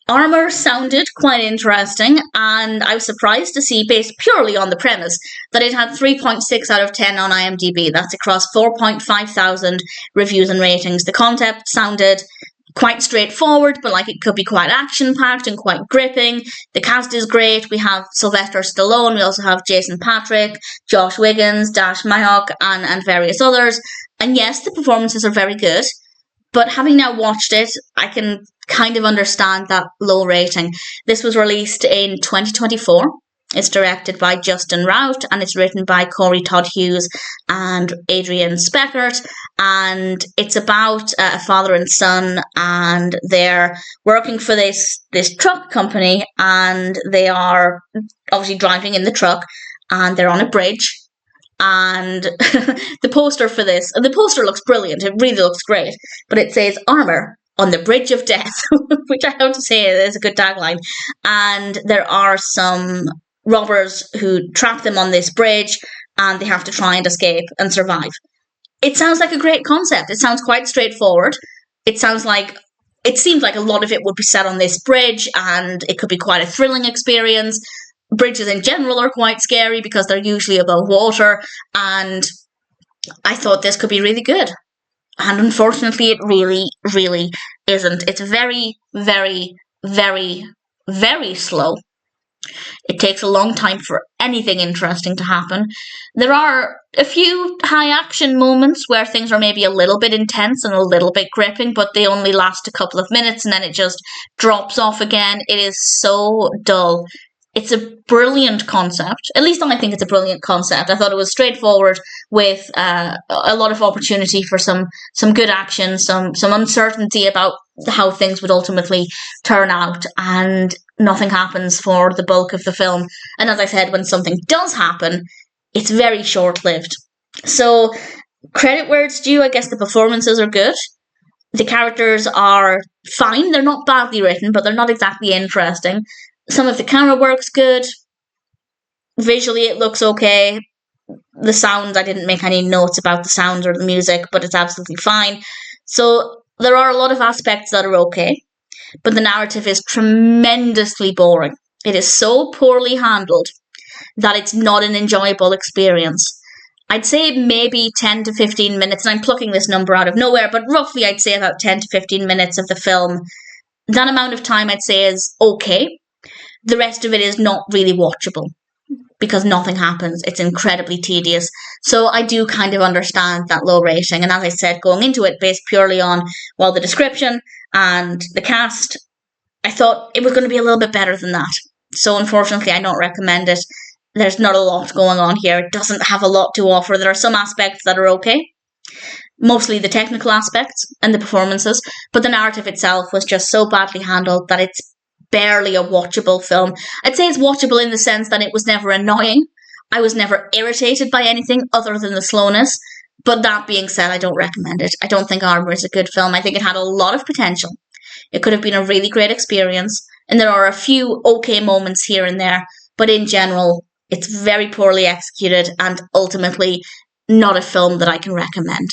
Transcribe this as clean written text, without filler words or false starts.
Armour sounded quite interesting, and I was surprised to see, based purely on the premise, that it had 3.6 out of 10 on IMDb. That's across 4.5 thousand reviews and ratings. The concept sounded quite straightforward, but like it could be quite action-packed and quite gripping. The cast is great. We have Sylvester Stallone. We also have Jason Patric, Josh Wiggins, Mihok, and various others. And yes, the performances are very good. But having now watched it, I can kind of understand that low rating. This was released in 2024. It's directed by Justin Routt, and it's written by Cory, Todd, Hughes, and Adrian Speckert. And it's about a father and son, and they're working for this truck company, and they are obviously driving in the truck, and they're on a bridge. And the poster for this, the poster looks brilliant. It really looks great. But it says Armour on the Bridge of Death, which I have to say is a good tagline. And there are some robbers who trap them on this bridge, and they have to try and escape and survive. It sounds like a great concept. It sounds quite straightforward. It seems like a lot of it would be set on this bridge, and it could be quite a thrilling experience. Bridges in general are quite scary because they're usually above water, and I thought this could be really good. And unfortunately, it really, really isn't. It's very, very, very, very slow. It takes a long time for anything interesting to happen. There are a few high action moments where things are maybe a little bit intense and a little bit gripping, but they only last a couple of minutes and then it just drops off again. It is so dull. It's a brilliant concept. At least I think it's a brilliant concept. I thought it was straightforward with a lot of opportunity for some good action, some uncertainty about how things would ultimately turn out, and nothing happens for the bulk of the film. And as I said, when something does happen, it's very short-lived. So, credit where it's due. I guess the performances are good. The characters are fine. They're not badly written, but they're not exactly interesting. Some of the camera work's good. Visually, it looks okay. The sound, I didn't make any notes about the sound or the music, but it's absolutely fine. So there are a lot of aspects that are okay, but the narrative is tremendously boring. It is so poorly handled that it's not an enjoyable experience. I'd say maybe 10 to 15 minutes, and I'm plucking this number out of nowhere, but roughly I'd say about 10 to 15 minutes of the film. That amount of time I'd say is okay. The rest of it is not really watchable because nothing happens. It's incredibly tedious. So I do kind of understand that low rating. And as I said, going into it based purely on, well, the description and the cast, I thought it was going to be a little bit better than that. So unfortunately, I don't recommend it. There's not a lot going on here. It doesn't have a lot to offer. There are some aspects that are okay. Mostly the technical aspects and the performances. But the narrative itself was just so badly handled that it's barely a watchable film. I'd say it's watchable in the sense that it was never annoying. I was never irritated by anything other than the slowness. But that being said, I don't recommend it. I don't think Armour is a good film. I think it had a lot of potential. It could have been a really great experience. And there are a few okay moments here and there. But in general, it's very poorly executed and ultimately not a film that I can recommend.